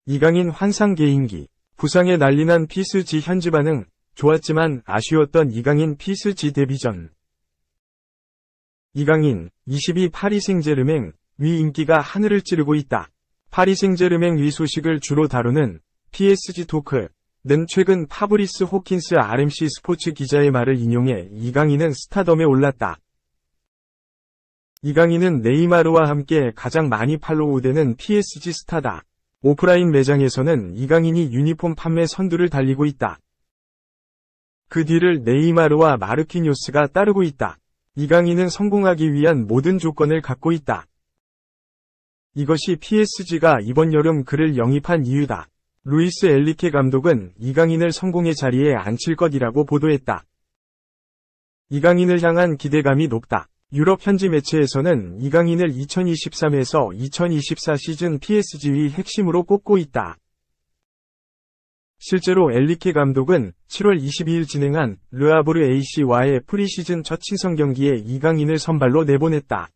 이강인 환상 개인기. 부상에 난리난 PSG 현지 반응. 좋았지만 아쉬웠던 이강인 PSG 데뷔전. 이강인, 22 파리 생제르맹 위 인기가 하늘을 찌르고 있다. 파리 생제르맹 위 소식을 주로 다루는 PSG 토크는 최근 파브리스 호킨스 RMC 스포츠 기자의 말을 인용해 이강인은 스타덤에 올랐다. 이강인은 네이마르와 함께 가장 많이 팔로우되는 PSG 스타다. 오프라인 매장에서는 이강인이 유니폼 판매 선두를 달리고 있다. 그 뒤를 네이마르와 마르키뇨스가 따르고 있다. 이강인은 성공하기 위한 모든 조건을 갖고 있다. 이것이 PSG가 이번 여름 그를 영입한 이유다. 루이스 엘리케 감독은 이강인을 성공의 자리에 앉힐 것이라고 보도했다. 이강인을 향한 기대감이 높다. 유럽 현지 매체에서는 이강인을 2023에서 2024 시즌 PSG의 핵심으로 꼽고 있다. 실제로 엘리케 감독은 7월 22일 진행한 르아브르 AC와의 프리시즌 첫 친선 경기에 이강인을 선발로 내보냈다.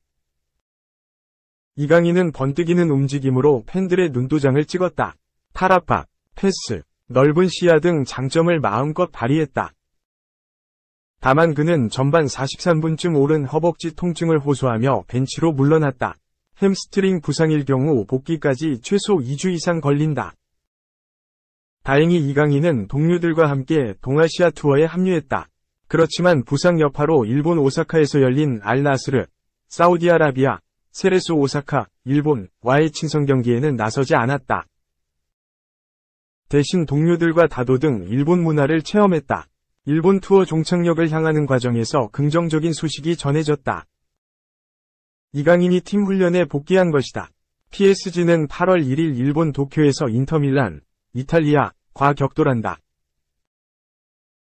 이강인은 번뜩이는 움직임으로 팬들의 눈도장을 찍었다. 탈압박, 패스, 넓은 시야 등 장점을 마음껏 발휘했다. 다만 그는 전반 43분쯤 오른 허벅지 통증을 호소하며 벤치로 물러났다. 햄스트링 부상일 경우 복귀까지 최소 2주 이상 걸린다. 다행히 이강인은 동료들과 함께 동아시아 투어에 합류했다. 그렇지만 부상 여파로 일본 오사카에서 열린 알나스르, 사우디아라비아, 세레소 오사카, 일본와의 친선 경기에는 나서지 않았다. 대신 동료들과 다도 등 일본 문화를 체험했다. 일본 투어 종착역을 향하는 과정에서 긍정적인 소식이 전해졌다. 이강인이 팀 훈련에 복귀한 것이다. PSG는 8월 1일 일본 도쿄에서 인터밀란, 이탈리아과 격돌한다.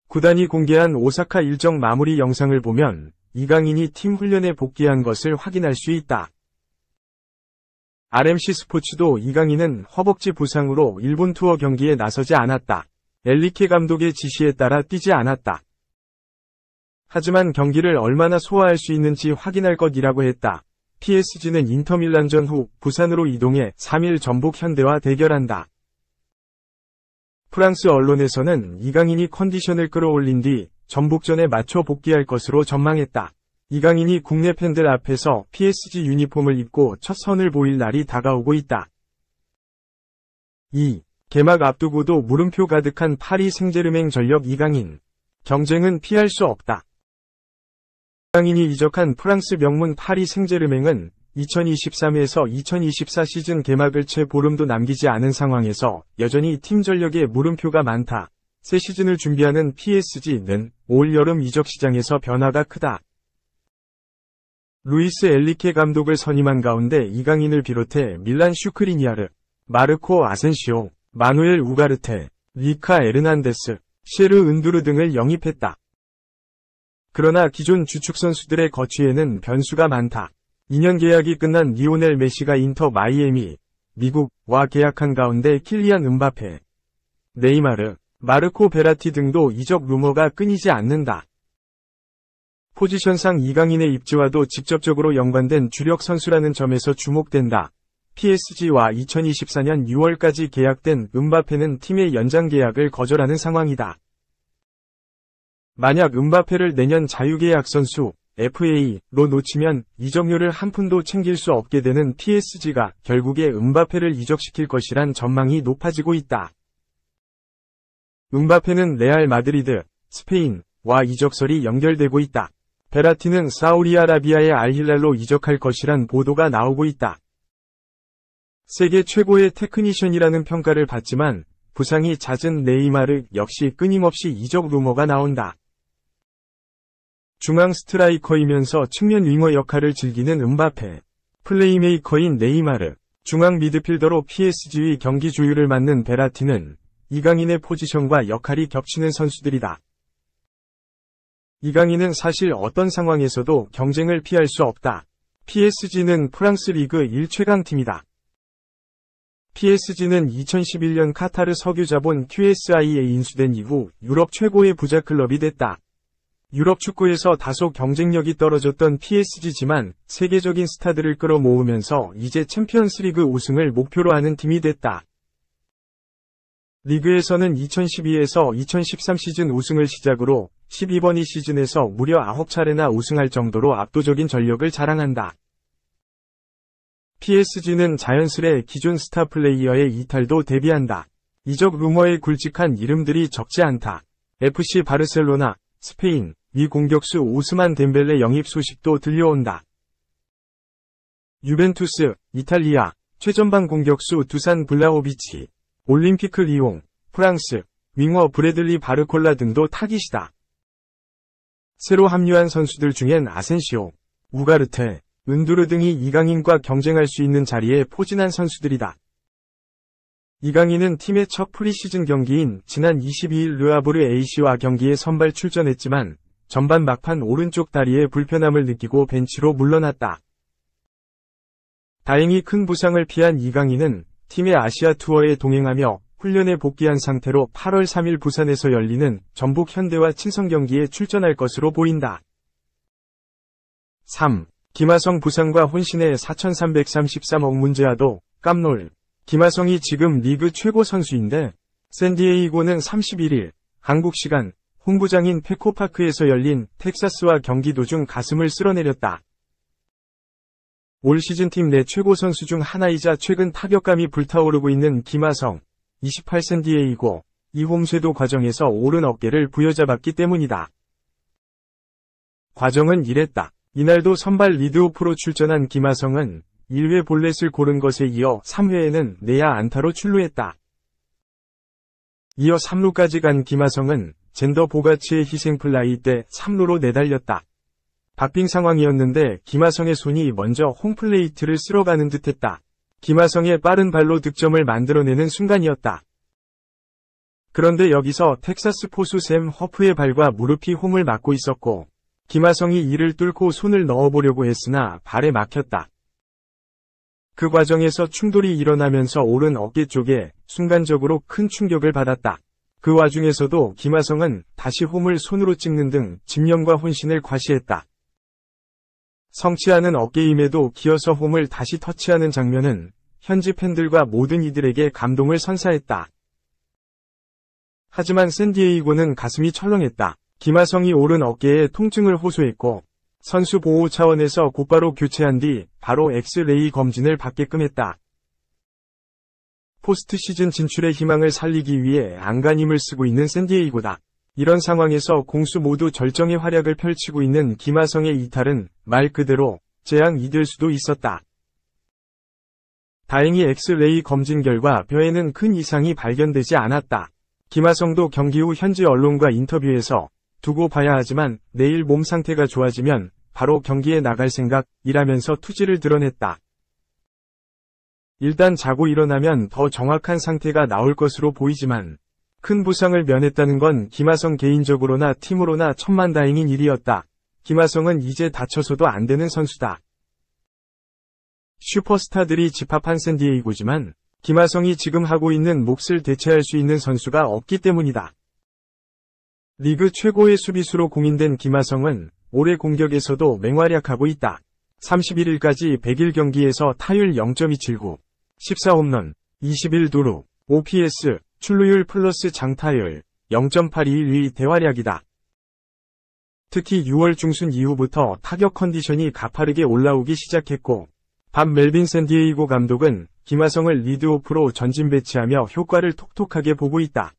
구단이 공개한 오사카 일정 마무리 영상을 보면 이강인이 팀 훈련에 복귀한 것을 확인할 수 있다. RMC 스포츠도 이강인은 허벅지 부상으로 일본 투어 경기에 나서지 않았다. 엘리케 감독의 지시에 따라 뛰지 않았다. 하지만 경기를 얼마나 소화할 수 있는지 확인할 것이라고 했다. PSG는 인터밀란전 후 부산으로 이동해 3일 전북 현대와 대결한다. 프랑스 언론에서는 이강인이 컨디션을 끌어올린 뒤 전북전에 맞춰 복귀할 것으로 전망했다. 이강인이 국내 팬들 앞에서 PSG 유니폼을 입고 첫 선을 보일 날이 다가오고 있다. 2. 개막 앞두고도 물음표 가득한 파리 생제르맹 전력 이강인. 경쟁은 피할 수 없다. 이강인이 이적한 프랑스 명문 파리 생제르맹은 2023에서 2024 시즌 개막을 채 보름도 남기지 않은 상황에서 여전히 팀 전력에 물음표가 많다. 새 시즌을 준비하는 PSG는 올 여름 이적 시장에서 변화가 크다. 루이스 엘리케 감독을 선임한 가운데 이강인을 비롯해 밀란 슈크리니아르, 마르코 아센시오, 마누엘 우가르테, 리카 에르난데스, 셰르 은두르 등을 영입했다. 그러나 기존 주축 선수들의 거취에는 변수가 많다. 2년 계약이 끝난 리오넬 메시가 인터 마이애미, 미국과 계약한 가운데 킬리안 음바페, 네이마르, 마르코 베라티 등도 이적 루머가 끊이지 않는다. 포지션상 이강인의 입지와도 직접적으로 연관된 주력 선수라는 점에서 주목된다. PSG와 2024년 6월까지 계약된 음바페는 팀의 연장 계약을 거절하는 상황이다. 만약 음바페를 내년 자유계약 선수 FA로 놓치면 이적료를 한 푼도 챙길 수 없게 되는 PSG가 결국에 음바페를 이적시킬 것이란 전망이 높아지고 있다. 음바페는 레알 마드리드, 스페인과 이적설이 연결되고 있다. 베라티는 사우디아라비아의 알힐랄로 이적할 것이란 보도가 나오고 있다. 세계 최고의 테크니션이라는 평가를 받지만 부상이 잦은 네이마르 역시 끊임없이 이적 루머가 나온다. 중앙 스트라이커이면서 측면 윙어 역할을 즐기는 음바페, 플레이메이커인 네이마르, 중앙 미드필더로 PSG의 경기 조율을 맡는 베라티는 이강인의 포지션과 역할이 겹치는 선수들이다. 이강인은 사실 어떤 상황에서도 경쟁을 피할 수 없다. PSG는 프랑스 리그 1 최강팀이다. PSG는 2011년 카타르 석유 자본 QSI에 인수된 이후 유럽 최고의 부자 클럽이 됐다. 유럽 축구에서 다소 경쟁력이 떨어졌던 PSG지만 세계적인 스타들을 끌어모으면서 이제 챔피언스리그 우승을 목표로 하는 팀이 됐다. 리그에서는 2012에서 2013 시즌 우승을 시작으로 12번 이 시즌에서 무려 9차례나 우승할 정도로 압도적인 전력을 자랑한다. PSG는 자연스레 기존 스타 플레이어의 이탈도 대비한다. 이적 루머에 굵직한 이름들이 적지 않다. FC 바르셀로나, 스페인, 미 공격수 오스만 덴벨레 영입 소식도 들려온다. 유벤투스, 이탈리아, 최전방 공격수 두산 블라호비치, 올림피크 리옹, 프랑스, 윙어 브래들리 바르콜라 등도 타깃이다. 새로 합류한 선수들 중엔 아센시오, 우가르테, 은두르 등이 이강인과 경쟁할 수 있는 자리에 포진한 선수들이다. 이강인은 팀의 첫 프리시즌 경기인 지난 22일 르아보르 AC와 경기에 선발 출전했지만 전반 막판 오른쪽 다리에 불편함을 느끼고 벤치로 물러났다. 다행히 큰 부상을 피한 이강인은 팀의 아시아 투어에 동행하며 훈련에 복귀한 상태로 8월 3일 부산에서 열리는 전북 현대와 친선 경기에 출전할 것으로 보인다. 3. 김하성 부상과 혼신의 4,333억 문제아도 깜놀. 김하성이 지금 리그 최고 선수인데 샌디에이고는 31일 한국 시간 홈구장인 페코파크에서 열린 텍사스와 경기 도중 가슴을 쓸어내렸다. 올 시즌 팀 내 최고 선수 중 하나이자 최근 타격감이 불타오르고 있는 김하성, 28 샌디에이고, 이 홈쇄도 과정에서 오른 어깨를 부여잡았기 때문이다. 과정은 이랬다. 이날도 선발 리드오프로 출전한 김하성은 1회 볼넷을 고른 것에 이어 3회에는 내야 안타로 출루했다. 이어 3루까지 간 김하성은 젠더 보가치의 희생플라이 때 3루로 내달렸다. 박빙 상황이었는데 김하성의 손이 먼저 홈플레이트를 쓸어가는 듯했다. 김하성의 빠른 발로 득점을 만들어내는 순간이었다. 그런데 여기서 텍사스 포수 샘 허프의 발과 무릎이 홈을 막고 있었고 김하성이 이를 뚫고 손을 넣어보려고 했으나 발에 막혔다. 그 과정에서 충돌이 일어나면서 오른 어깨 쪽에 순간적으로 큰 충격을 받았다. 그 와중에서도 김하성은 다시 홈을 손으로 찍는 등 집념과 혼신을 과시했다. 성취하는 어깨임에도 기어서 홈을 다시 터치하는 장면은 현지 팬들과 모든 이들에게 감동을 선사했다. 하지만 샌디에이고는 가슴이 철렁했다. 김하성이 오른 어깨에 통증을 호소했고 선수 보호 차원에서 곧바로 교체한 뒤 바로 엑스레이 검진을 받게끔 했다. 포스트 시즌 진출의 희망을 살리기 위해 안간힘을 쓰고 있는 샌디에이고다. 이런 상황에서 공수 모두 절정의 활약을 펼치고 있는 김하성의 이탈은 말 그대로 재앙이 될 수도 있었다. 다행히 엑스레이 검진 결과 뼈에는 큰 이상이 발견되지 않았다. 김하성도 경기 후 현지 언론과 인터뷰에서 두고 봐야 하지만 내일 몸 상태가 좋아지면 바로 경기에 나갈 생각이라면서 투지를 드러냈다. 일단 자고 일어나면 더 정확한 상태가 나올 것으로 보이지만 큰 부상을 면했다는 건 김하성 개인적으로나 팀으로나 천만다행인 일이었다. 김하성은 이제 다쳐서도 안 되는 선수다. 슈퍼스타들이 집합한 샌디에이고지만 김하성이 지금 하고 있는 몫을 대체할 수 있는 선수가 없기 때문이다. 리그 최고의 수비수로 공인된 김하성은 올해 공격에서도 맹활약하고 있다. 31일까지 100일 경기에서 타율 0.279, 14홈런, 21도루, OPS, 출루율 플러스 장타율 0.821의 대활약이다. 특히 6월 중순 이후부터 타격 컨디션이 가파르게 올라오기 시작했고 밥 멜빈 샌디에이고 감독은 김하성을 리드오프로 전진 배치하며 효과를 톡톡하게 보고 있다.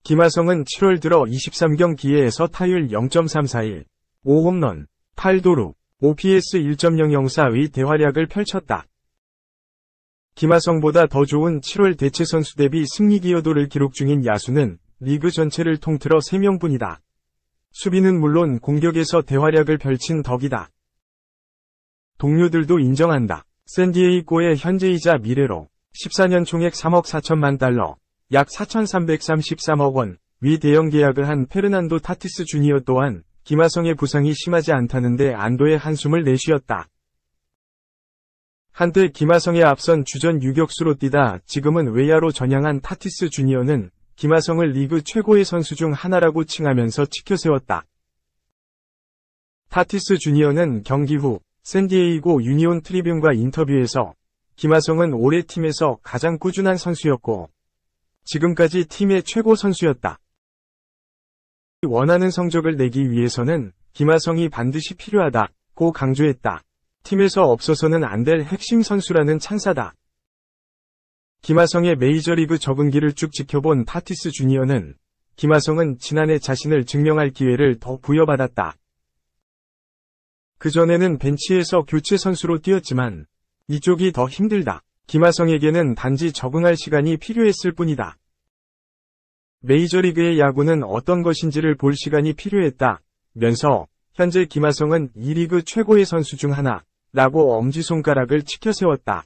김하성은 7월 들어 23경기에서 타율 0.341, 5홈런, 8도루, OPS 1.004의 대활약을 펼쳤다. 김하성보다 더 좋은 7월 대체 선수 대비 승리 기여도를 기록 중인 야수는 리그 전체를 통틀어 3명뿐이다. 수비는 물론 공격에서 대활약을 펼친 덕이다. 동료들도 인정한다. 샌디에이고의 현재이자 미래로 14년 총액 3억 4천만 달러, 약 4,333억 원, 위 대형 계약을 한 페르난도 타티스 주니어 또한 김하성의 부상이 심하지 않다는데 안도의 한숨을 내쉬었다. 한때 김하성에 앞선 주전 유격수로 뛰다 지금은 외야로 전향한 타티스 주니어는 김하성을 리그 최고의 선수 중 하나라고 칭하면서 치켜세웠다. 타티스 주니어는 경기 후 샌디에이고 유니온 트리뷴과 인터뷰에서 김하성은 올해 팀에서 가장 꾸준한 선수였고 지금까지 팀의 최고 선수였다. 원하는 성적을 내기 위해서는 김하성이 반드시 필요하다고 강조했다. 팀에서 없어서는 안 될 핵심 선수라는 찬사다. 김하성의 메이저리그 적응기를 쭉 지켜본 타티스 주니어는 김하성은 지난해 자신을 증명할 기회를 더 부여받았다. 그전에는 벤치에서 교체 선수로 뛰었지만 이쪽이 더 힘들다. 김하성에게는 단지 적응할 시간이 필요했을 뿐이다. 메이저리그의 야구는 어떤 것인지를 볼 시간이 필요했다. 면서 현재 김하성은 이 리그 최고의 선수 중 하나라고 엄지손가락을 치켜세웠다.